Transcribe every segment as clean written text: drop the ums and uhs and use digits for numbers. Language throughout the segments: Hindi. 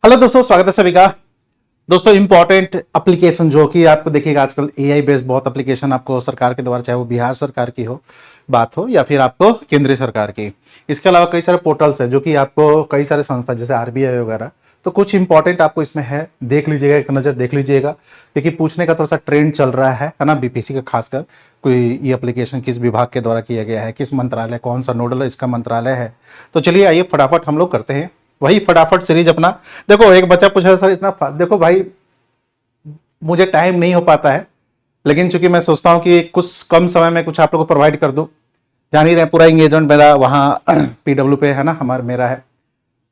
हेलो दोस्तों, स्वागत है सभी का। दोस्तों इंपॉर्टेंट एप्लीकेशन जो कि आपको देखिएगा आजकल एआई बेस्ड बहुत एप्लीकेशन आपको सरकार के द्वारा, चाहे वो बिहार सरकार की हो बात हो या फिर आपको केंद्रीय सरकार की। इसके अलावा कई सारे पोर्टल्स हैं जो कि आपको कई सारे संस्था जैसे आरबीआई वगैरह, तो कुछ इंपॉर्टेंट आपको इसमें है, देख लीजिएगा, एक नज़र देख लीजिएगा, क्योंकि पूछने का थोड़ा सा ट्रेंड चल रहा है ना, बीपीएससी का खासकर। कोई ये एप्लीकेशन किस विभाग के द्वारा किया गया है, किस मंत्रालय, कौन सा नोडल इसका मंत्रालय है। तो चलिए आइए फटाफट हम लोग करते हैं वही फटाफट सीरीज अपना। देखो एक बच्चा पूछा सर इतना, देखो भाई मुझे टाइम नहीं हो पाता है, लेकिन चूंकि मैं सोचता हूं कि कुछ कम समय में कुछ आप लोगों को प्रोवाइड कर दूं। जान ही रहे पूरा एंगेजमेंट मेरा वहाँ पीडब्ल्यू पे है ना, मेरा है,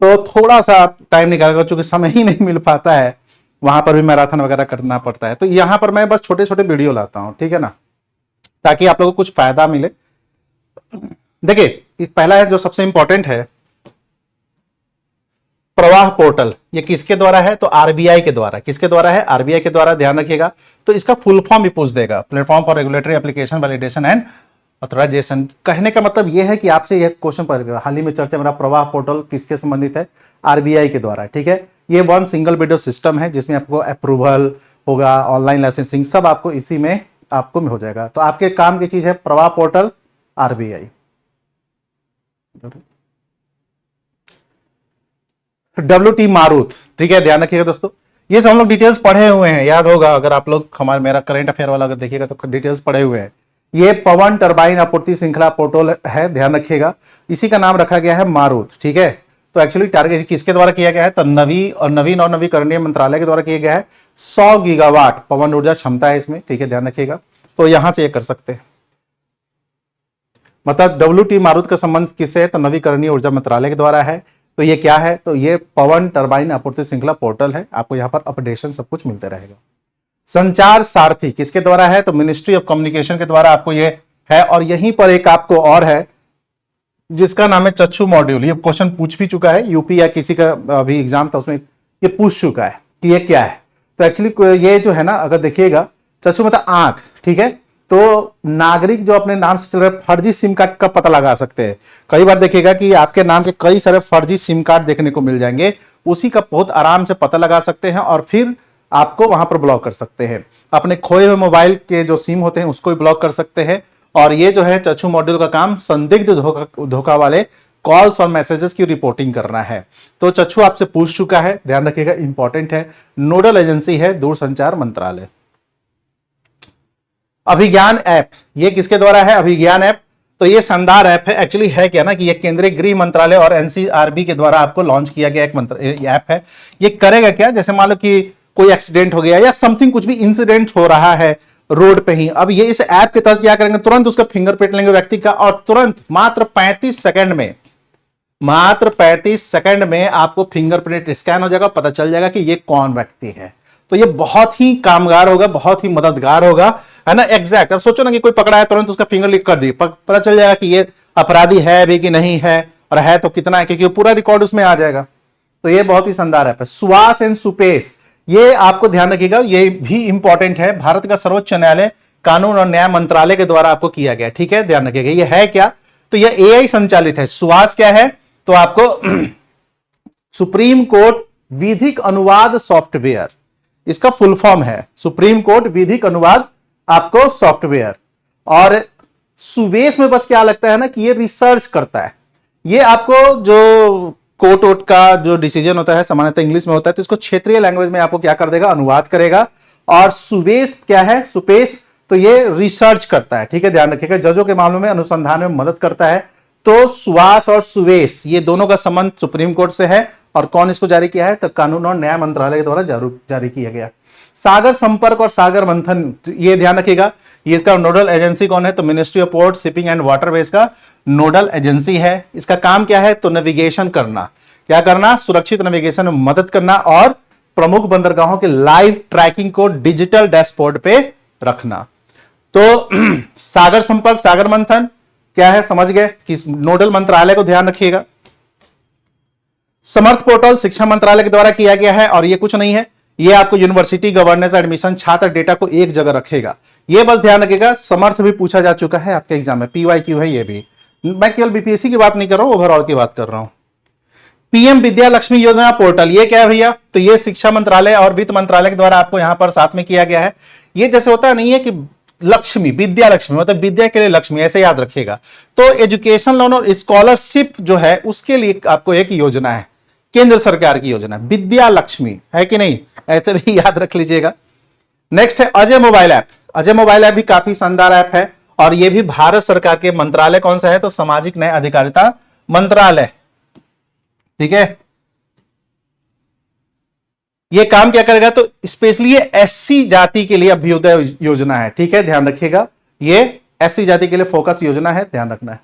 तो थोड़ा सा टाइम निकाल, चूंकि समय ही नहीं मिल पाता है, वहां पर भी मैराथन वगैरह करना पड़ता है। तो यहाँ पर मैं बस छोटे छोटे वीडियो लाता हूँ, ठीक है ना, ताकि आप लोगों को कुछ फायदा मिले। देखिए पहला है जो सबसे इंपॉर्टेंट है, प्रवाह पोर्टल। ये किसके द्वारा है? तो आरबीआई के द्वारा। किसके द्वारा है? आरबीआई के द्वारा, ध्यान रखिएगा। तो इसका फुल फॉर्म भी पूछ देगा, platform for regulatory application validation and authorization. कहने का मतलब यह है कि आपसे यह क्वेश्चन पड़ेगा, हाल ही में चर्चा मेरा प्रवाह पोर्टल किसके संबंधित है? आरबीआई के द्वारा, ठीक है। ये वन सिंगल विंडो सिस्टम है जिसमें आपको अप्रूवल होगा, ऑनलाइन लाइसेंसिंग सब आपको इसी में आपको हो जाएगा। तो आपके काम की चीज है प्रवाह पोर्टल आरबीआई। WT मारुत, ठीक है, ध्यान रखिएगा दोस्तों। ये सब हम लोग डिटेल्स पढ़े हुए हैं, याद होगा अगर आप लोग हमारे मेरा करंट अफेयर वाला अगर देखिएगा तो डिटेल्स पढ़े हुए हैं। ये पवन टरबाइन आपूर्ति श्रृंखला पोर्टल है, ध्यान रखिएगा। इसी का नाम रखा गया है मारुत, ठीक है। तो एक्चुअली टारगेट किसके द्वारा किया गया है? तो नवीन और नवीकरणीय मंत्रालय के द्वारा किया गया है। 100 गीगावाट पवन ऊर्जा क्षमता है इसमें, ठीक है, ध्यान रखिएगा। तो यहां से ये कर सकते हैं, मतलब WT मारुत का संबंध किससे है? तो नवीकरणीय ऊर्जा मंत्रालय के द्वारा है। तो ये क्या है? तो ये पवन टरबाइन आपूर्ति श्रृंखला पोर्टल है, आपको यहां पर अपडेशन सब कुछ मिलते रहेगा। संचार सारथी किसके द्वारा है? तो मिनिस्ट्री ऑफ कम्युनिकेशन के द्वारा आपको ये है। और यहीं पर एक आपको और है जिसका नाम है चक्षु मॉड्यूल। ये क्वेश्चन पूछ भी चुका है, यूपी या किसी का अभी एग्जाम था उसमें ये पूछ चुका है कि ये क्या है। तो एक्चुअली ये जो है ना, अगर देखिएगा, चक्षु मतलब आंख, ठीक है। तो नागरिक जो अपने नाम से चल रहे फर्जी सिम कार्ड का पता लगा सकते हैं। कई बार देखिएगा कि आपके नाम के कई सारे फर्जी सिम कार्ड देखने को मिल जाएंगे, उसी का बहुत आराम से पता लगा सकते हैं और फिर आपको वहां पर ब्लॉक कर सकते हैं। अपने खोए हुए मोबाइल के जो सिम होते हैं उसको भी ब्लॉक कर सकते हैं। और ये जो है चक्षु मॉड्यूल का काम संदिग्ध धोखा वाले कॉल्स और मैसेजेस की रिपोर्टिंग करना है। तो चक्षु आपसे पूछ चुका है, ध्यान रखिएगा, इंपॉर्टेंट है। नोडल एजेंसी है दूरसंचार मंत्रालय। अभिज्ञान ऐप, ये किसके द्वारा है? अभिज्ञान ऐप। तो ये शानदार ऐप है। एक्चुअली है क्या ना कि ये केंद्रीय गृह मंत्रालय और एनसीआरबी के द्वारा आपको लॉन्च किया गया एक ऐप है। ये करेगा क्या? जैसे मान लो कि कोई एक्सीडेंट हो गया या समथिंग, कुछ भी इंसिडेंट हो रहा है रोड पे ही, अब ये इस ऐप के तहत क्या करेंगे, तुरंत उसका फिंगरप्रिंट लेंगे व्यक्ति का और तुरंत मात्र 35 सेकंड में, मात्र 35 सेकंड में आपको फिंगरप्रिंट स्कैन हो जाएगा, पता चल जाएगा कि ये कौन व्यक्ति है। तो ये बहुत ही कामगार होगा, बहुत ही मददगार होगा, है ना, एग्जैक्ट। अब सोचो ना कि कोई पकड़ा है, तुरंत उसका फिंगर लिक कर दी, पता चल जाएगा कि ये अपराधी है भी कि नहीं है, और है तो कितना है, क्योंकि पूरा रिकॉर्ड उसमें आ जाएगा। तो ये बहुत ही शानदार ऐप है। सुवास एंड सुपेश, ये आपको ध्यान रखिएगा, ये भी इंपॉर्टेंट है। भारत का सर्वोच्च न्यायालय कानून और न्याय मंत्रालय के द्वारा आपको किया गया, ठीक है, ध्यान रखिएगा। ये है क्या? तो ये एआई संचालित है। सुवास क्या है? तो आपको सुप्रीम कोर्ट विधिक अनुवाद सॉफ्टवेयर, इसका फुल फॉर्म है सुप्रीम कोर्ट विधिक अनुवाद आपको सॉफ्टवेयर। और सुवेश में बस क्या लगता है ना कि ये रिसर्च करता है। ये आपको जो कोर्ट वोट का जो डिसीजन होता है सामान्यतः इंग्लिश में होता है, तो इसको क्षेत्रीय लैंग्वेज में आपको क्या कर देगा, अनुवाद करेगा। और सुवेश क्या है? सुपेश, तो ये रिसर्च करता है, ठीक है, ध्यान रखिएगा। जजों के मामलों में अनुसंधान में मदद करता है। तो सुवास और सुवेश ये दोनों का संबंध सुप्रीम कोर्ट से है। और कौन इसको जारी किया है? तो कानून और न्याय मंत्रालय के द्वारा जारी किया गया। सागर संपर्क और सागर मंथन, ये ध्यान रखिएगा, ये इसका नोडल एजेंसी कौन है? तो ministry of port shipping and waterways का नोडल एजेंसी है। इसका काम क्या है? तो नेविगेशन करना। क्या करना? सुरक्षित नेविगेशन में मदद करना और प्रमुख बंदरगाहों के लाइव ट्रैकिंग को डिजिटल डैशबोर्ड पे रखना। तो सागर संपर्क, सागर मंथन क्या है, समझ गए कि नोडल मंत्रालय को ध्यान रखिएगा। समर्थ पोर्टल शिक्षा मंत्रालय के द्वारा किया गया है। और ये कुछ नहीं है, ये आपको यूनिवर्सिटी गवर्नेंस एडमिशन छात्र डेटा को एक जगह रखेगा। ये बस ध्यान रखिएगा। समर्थ भी पूछा जा चुका है आपके एग्जाम में, PYQ है ये भी। मैं केवल बीपीएससी की बात नहीं कर रहा हूं, ओवरऑल की बात कर रहा हूं। पीएम विद्या लक्ष्मी योजना पोर्टल, ये क्या है भैया? तो ये शिक्षा मंत्रालय और वित्त मंत्रालय के द्वारा आपको यहां पर साथ में किया गया है। ये जैसे होता नहीं है कि लक्ष्मी, विद्या लक्ष्मी मतलब विद्या के लिए लक्ष्मी, ऐसे याद रखिएगा। तो एजुकेशन लोन और स्कॉलरशिप जो है उसके लिए आपको एक योजना है, केंद्र सरकार की योजना, विद्या लक्ष्मी, है कि नहीं? ऐसे भी याद रख लीजिएगा। नेक्स्ट है Ajay mobile app. Ajay mobile app भी काफी शानदार ऐप है और ये भी भारत सरकार के मंत्रालय कौन सा है? तो सामाजिक न्याय अधिकारिता मंत्रालय, ठीक है। ये काम क्या करेगा? तो स्पेशली ये एससी जाति के लिए अभ्युदय योजना है, ठीक है, ध्यान रखिएगा। ये एससी जाति के लिए फोकस योजना है, ध्यान रखना है।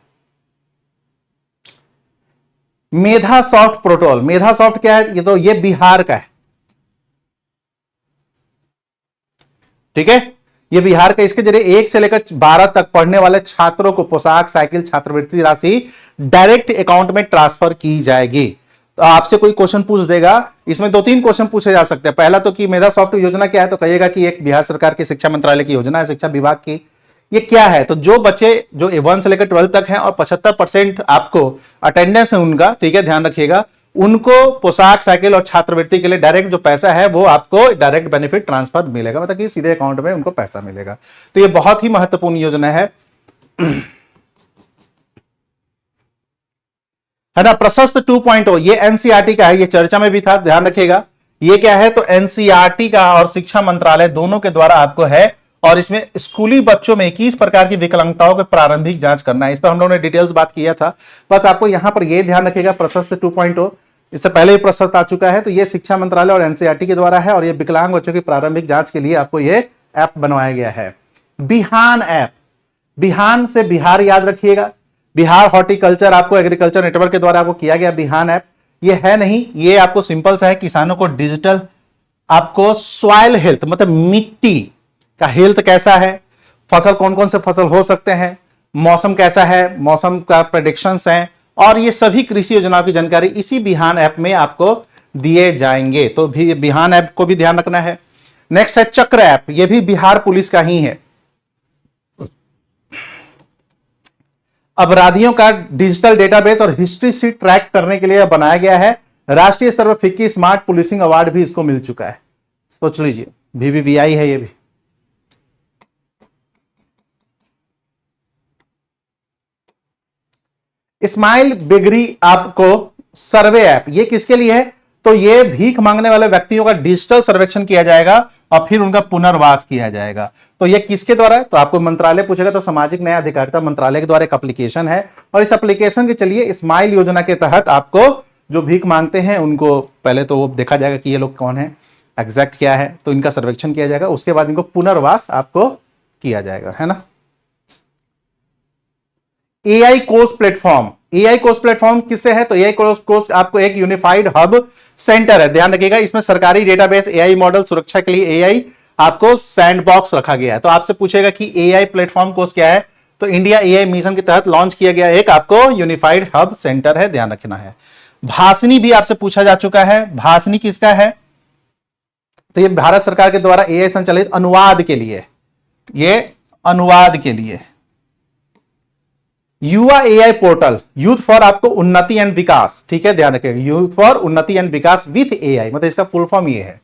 मेधा सॉफ्ट प्रोटोकॉल, मेधा सॉफ्ट क्या है? ये तो ये बिहार का है, ठीक है, ये बिहार का। इसके जरिए 1 से लेकर 12 तक पढ़ने वाले छात्रों को पोशाक, साइकिल, छात्रवृत्ति राशि डायरेक्ट अकाउंट में ट्रांसफर की जाएगी। तो आपसे कोई क्वेश्चन पूछ देगा, इसमें 2-3 क्वेश्चन पूछे जा सकते हैं। पहला तो कि मेधा सॉफ्ट योजना क्या है? तो कहिएगा कि एक बिहार सरकार की शिक्षा मंत्रालय की योजना है, शिक्षा विभाग की। ये क्या है? तो जो बच्चे जो 1 से लेकर 12 तक हैं और 75% आपको अटेंडेंस है उनका, ठीक है, ध्यान रखिएगा, उनको पोशाक, साइकिल और छात्रवृत्ति के लिए डायरेक्ट जो पैसा है वो आपको डायरेक्ट बेनिफिट ट्रांसफर मिलेगा, मतलब कि सीधे अकाउंट में उनको पैसा मिलेगा। तो ये बहुत ही महत्वपूर्ण योजना है ना। प्रशस्त 2.0 ये एनसीईआरटी का है, ये चर्चा में भी था, ध्यान रखिएगा। ये क्या है? तो एनसीईआरटी का और शिक्षा मंत्रालय दोनों के द्वारा आपको है और इसमें स्कूली बच्चों में 21 प्रकार की विकलांगताओं के प्रारंभिक जांच करना है। इस पर हम लोगों ने डिटेल्स बात किया था, बस आपको यहां पर यह ध्यान रखिएगा। प्रशस्त 2.0 इससे पहले ही प्रशस्त आ चुका है, तो ये शिक्षा मंत्रालय और एनसीईआरटी के द्वारा है और ये विकलांग बच्चों की प्रारंभिक जांच के लिए आपको ये ऐप बनवाया गया है। बिहान ऐप, बिहान से बिहार याद रखिएगा, बिहार हॉर्टिकल्चर आपको एग्रीकल्चर नेटवर्क के द्वारा आपको किया गया बिहान ऐप। ये है नहीं, ये आपको सिंपल सा है, किसानों को डिजिटल आपको सॉइल हेल्थ मतलब मिट्टी का हेल्थ कैसा है, फसल कौन कौन से फसल हो सकते हैं, मौसम कैसा है, मौसम का प्रेडिक्शंस हैं, और ये सभी कृषि योजनाओं की जानकारी इसी बिहान ऐप में आपको दिए जाएंगे। तो भी बिहान ऐप को भी ध्यान रखना है। नेक्स्ट है चक्र ऐप, ये भी बिहार पुलिस का ही है। अपराधियों का डिजिटल डेटाबेस और हिस्ट्री सीट ट्रैक करने के लिए बनाया गया है। राष्ट्रीय स्तर पर फिक्की स्मार्ट पुलिसिंग अवार्ड भी इसको मिल चुका है, सोच लीजिए, VVVI है ये भी। स्माइल बिगरी आपको सर्वे ऐप, ये किसके लिए है? तो ये भीख मांगने वाले व्यक्तियों का डिजिटल सर्वेक्षण किया जाएगा और फिर उनका पुनर्वास किया जाएगा। तो ये किसके द्वारा है? तो आपको मंत्रालय पूछेगा तो सामाजिक न्याय अधिकारिता मंत्रालय के द्वारा एक एप्लीकेशन है और इस एप्लीकेशन के चलिए स्माइल योजना के तहत आपको जो भीख मांगते हैं उनको पहले तो वो देखा जाएगा कि ये लोग कौन है, एग्जैक्ट क्या है, तो इनका सर्वेक्षण किया जाएगा, उसके बाद इनको पुनर्वास आपको किया जाएगा, है ना। AI course platform, AI course platform किससे है? तो एआई कोर्स आपको एक यूनिफाइड हब सेंटर है, ध्यान रखिएगा। इसमें सरकारी डेटाबेस, एआई मॉडल सुरक्षा के लिए एआई आपको सैंडबॉक्स रखा गया है। तो आपसे पूछेगा कि एआई प्लेटफॉर्म कोर्स क्या है? तो इंडिया एआई मिशन के तहत लॉन्च किया गया एक आपको यूनिफाइड हब सेंटर है, ध्यान रखना है। भाषणी भी आपसे पूछा जा चुका है, भाषणी किसका है? तो ये भारत सरकार के द्वारा एआई संचालित अनुवाद के लिए, ये अनुवाद के लिए युवा एआई पोर्टल, यूथ फॉर आपको उन्नति एंड विकास, ठीक है, ध्यान रखिएगा, यूथ फॉर उन्नति एंड विकास विथ एआई, मतलब इसका फुल फॉर्म ये है,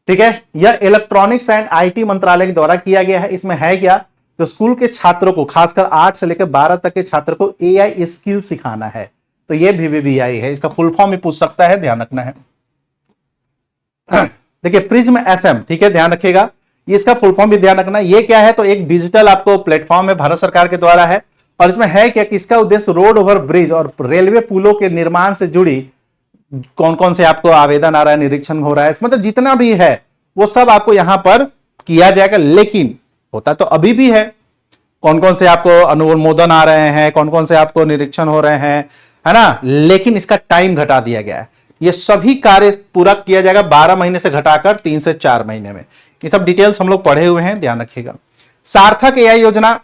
ठीक है। यह इलेक्ट्रॉनिक्स एंड आईटी मंत्रालय के द्वारा किया गया है। इसमें है क्या? तो स्कूल के छात्रों को, खासकर 8 से लेकर 12 तक के छात्रों को एआई स्किल सिखाना है। तो ये VVVI है, इसका फुल फॉर्म भी पूछ सकता है, ध्यान रखना है। देखिए प्रिज्म SM, ठीक है, ध्यान रखिएगा, इसका फुल फॉर्म भी ध्यान रखना। ये क्या है? तो एक डिजिटल आपको प्लेटफॉर्म है, भारत सरकार के द्वारा है और इसमें है क्या कि इसका उद्देश्य रोड ओवर ब्रिज और रेलवे पुलों के निर्माण से जुड़ी कौन कौन से आपको आवेदन आ रहा है, निरीक्षण हो रहा है, मतलब जितना भी है वो सब आपको यहां पर किया जाएगा। लेकिन होता तो अभी भी है, कौन कौन से आपको अनुमोदन आ रहे हैं, कौन कौन से आपको निरीक्षण हो रहे हैं, है ना, लेकिन इसका टाइम घटा दिया गया है। ये सभी कार्य पूरा किया जाएगा 12 महीने से घटाकर 3 से 4 महीने में। ये सब डिटेल्स हम लोग पढ़े हुए हैं, ध्यान रखिएगा। सार्थक एआई योजना,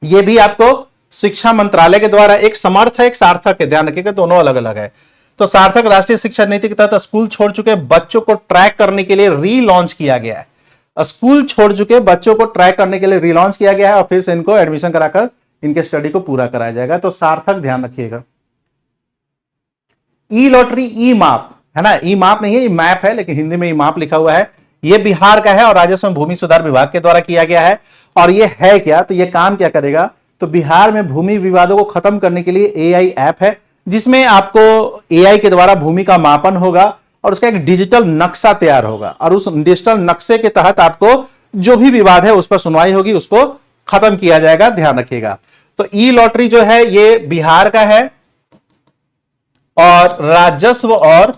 ये भी आपको शिक्षा मंत्रालय के द्वारा, एक समर्थ है एक सार्थक है, ध्यान रखिएगा, दोनों अलग अलग है। तो सार्थक राष्ट्रीय शिक्षा नीति के तहत स्कूल छोड़ चुके बच्चों को ट्रैक करने के लिए रीलॉन्च किया गया है। स्कूल छोड़ चुके बच्चों को ट्रैक करने के लिए रीलॉन्च किया गया है और फिर से इनको एडमिशन कराकर इनके स्टडी को पूरा कराया जाएगा। तो सार्थक ध्यान रखिएगा। ई लॉटरी ई माप है ना, ई माप नहीं है, ये मैप है, लेकिन हिंदी में ई माप लिखा हुआ है। ये बिहार का है और राजस्व एवं भूमि सुधार विभाग के द्वारा किया गया है। और ये है क्या, तो ये काम क्या करेगा, तो बिहार में भूमि विवादों को खत्म करने के लिए एआई ऐप है, जिसमें आपको एआई के द्वारा भूमि का मापन होगा और उसका एक डिजिटल नक्शा तैयार होगा, और उस डिजिटल नक्शे के तहत आपको जो भी विवाद है उस पर सुनवाई होगी, उसको खत्म किया जाएगा, ध्यान रखिएगा। तो ई लॉटरी जो है ये बिहार का है, और राजस्व और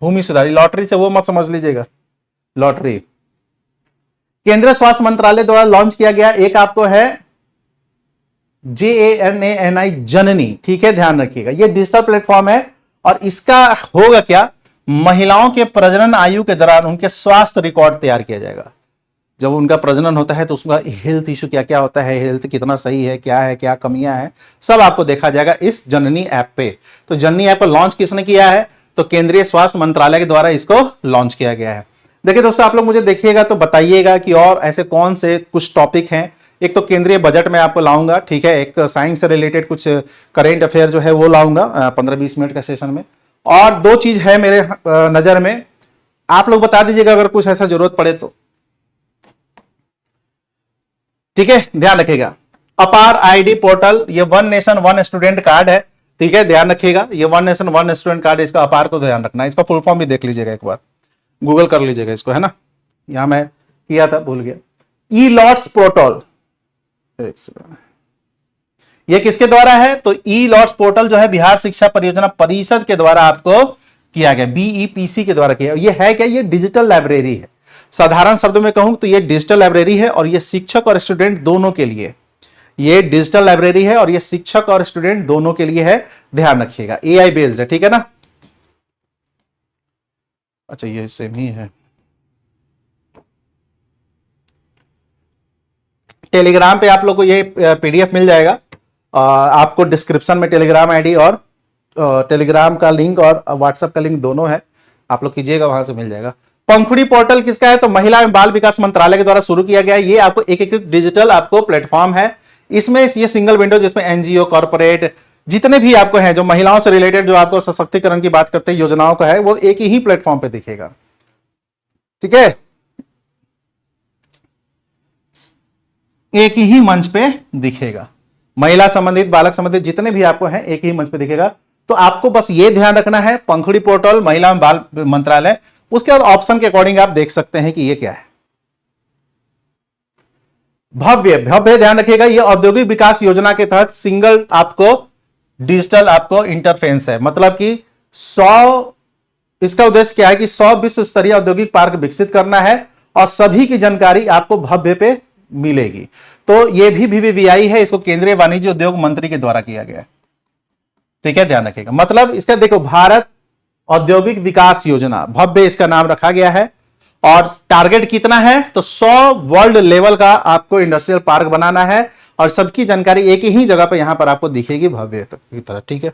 भूमि सुधार, लॉटरी से वो मत समझ लीजिएगा, लॉटरी केंद्रीय स्वास्थ्य मंत्रालय द्वारा लॉन्च किया गया एक आपको है JANANI जननी, ठीक है, ध्यान रखिएगा। ये डिजिटल प्लेटफॉर्म है और इसका होगा क्या, महिलाओं के प्रजनन आयु के दौरान उनके स्वास्थ्य रिकॉर्ड तैयार किया जाएगा। जब उनका प्रजनन होता है तो उसका हेल्थ इशू क्या क्या होता है, हेल्थ कितना सही है, क्या कमियां हैं, सब आपको देखा जाएगा इस जननी ऐप पे। तो जननी ऐप को लॉन्च किसने किया है, तो केंद्रीय स्वास्थ्य मंत्रालय के द्वारा इसको लॉन्च किया गया है। देखिए दोस्तों, आप लोग मुझे देखिएगा तो बताइएगा कि और ऐसे कौन से कुछ टॉपिक हैं। एक तो केंद्रीय बजट में आपको लाऊंगा, ठीक है, एक साइंस से रिलेटेड कुछ करेंट अफेयर जो है वो लाऊंगा 15-20 मिनट का सेशन में। और दो चीज है मेरे नजर में, आप लोग बता दीजिएगा अगर कुछ ऐसा जरूरत पड़े तो, ठीक है, ध्यान रखिएगा। अपार आईडी पोर्टल, ये one nation one student card है, ठीक है, ध्यान रखिएगा। ये one nation one student card, इसका अपार को ध्यान रखना, इसका फुल फॉर्म भी देख लीजिएगा, एक बार गूगल कर लीजिएगा इसको, है ना, यहां मैं किया था, भूल गया। ई लॉट्स पोर्टल, ये किसके द्वारा है, तो ई लॉट्स पोर्टल जो है बिहार शिक्षा परियोजना परिषद के द्वारा आपको किया गया, BEPC के द्वारा किया। ये है क्या, ये डिजिटल लाइब्रेरी है। साधारण शब्दों में कहूं तो ये डिजिटल लाइब्रेरी है और ये शिक्षक और स्टूडेंट दोनों के लिए, ये डिजिटल लाइब्रेरी है और ये शिक्षक और स्टूडेंट दोनों के लिए है, ध्यान रखिएगा। AI बेस्ड है, ठीक है ना। अच्छा, ये सेम ही है। टेलीग्राम पे आप लोग को ये PDF मिल जाएगा, आपको डिस्क्रिप्शन में टेलीग्राम आईडी और टेलीग्राम का लिंक और व्हाट्सएप का लिंक दोनों है, आप लोग कीजिएगा, वहां से मिल जाएगा। पंखुड़ी पोर्टल किसका है, तो महिला एवं बाल विकास मंत्रालय के द्वारा शुरू किया गया है। ये आपको एक डिजिटल आपको प्लेटफॉर्म है। इसमें ये सिंगल विंडो जिसमें NGO कॉर्पोरेट जितने भी आपको हैं जो महिलाओं से रिलेटेड, जो आपको सशक्तिकरण की बात करते हैं, योजनाओं का है, वो एक ही प्लेटफॉर्म पे दिखेगा, ठीक है, एक ही मंच पे दिखेगा। महिला संबंधित, बालक संबंधित जितने भी आपको हैं एक ही मंच पे दिखेगा। तो आपको बस ये ध्यान रखना है, पंखुड़ी पोर्टल, महिला एवं बाल मंत्रालय, उसके बाद ऑप्शन के अकॉर्डिंग आप देख सकते हैं कि ये क्या है। भव्य, भव्य ध्यान रखिएगा, ये औद्योगिक विकास योजना के तहत सिंगल आपको डिजिटल आपको इंटरफेस है, मतलब कि 100, इसका उद्देश्य क्या है कि 100 विश्व स्तरीय औद्योगिक पार्क विकसित करना है और सभी की जानकारी आपको भव्य पे मिलेगी। तो ये भी VVVI है, इसको केंद्रीय वाणिज्य उद्योग मंत्री के द्वारा किया गया है, ठीक है, ध्यान रखिएगा। मतलब इसका देखो, भारत औद्योगिक विकास योजना, भव्य इसका नाम रखा गया है। और टारगेट कितना है, तो 100 वर्ल्ड लेवल का आपको इंडस्ट्रियल पार्क बनाना है और सबकी जानकारी एक ही जगह पे यहां पर आपको दिखेगी, भव्य की तरह, ठीक है।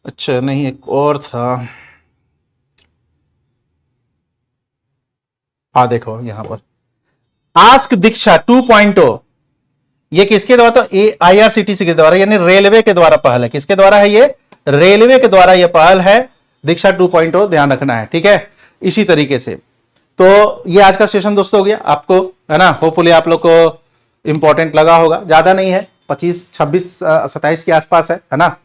अच्छा, नहीं, एक और था, हाँ देखो यहां पर आस्क दीक्षा 2.0, ये किसके द्वारा, तो IRCTC के द्वारा, यानी रेलवे के द्वारा पहल है। किसके द्वारा है ये, रेलवे के द्वारा ये पहल है, दीक्षा 2.0, ध्यान रखना है, ठीक है। इसी तरीके से तो ये आज का सेशन दोस्तों हो गया आपको, है ना, होपफुली आप लोग को इंपॉर्टेंट लगा होगा, ज्यादा नहीं है, 25, 26, 27 के आसपास है ना।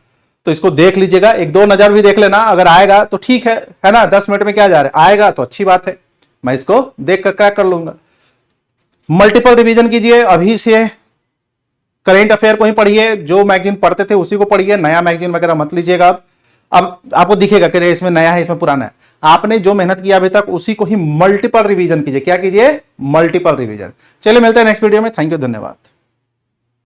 तो इसको देख लीजिएगा, एक दो नजर भी देख लेना, अगर आएगा तो ठीक है ना, 10 मिनट में क्या जा रहा है, आएगा तो अच्छी बात है, मैं इसको देख कर क्या कर लूंगा। मल्टीपल रिवीजन कीजिए, अभी से करेंट अफेयर को ही पढ़िए, जो मैगजीन पढ़ते थे उसी को पढ़िए, नया मैगजीन वगैरह मत लीजिएगा। अब आपको दिखेगा कि इसमें नया है, इसमें पुराना है, आपने जो मेहनत किया अभी तक उसी को ही मल्टीपल रिवीजन कीजिए। क्या कीजिए, मल्टीपल रिवीजन। चलिए मिलते हैं नेक्स्ट वीडियो में, थैंक यू, धन्यवाद।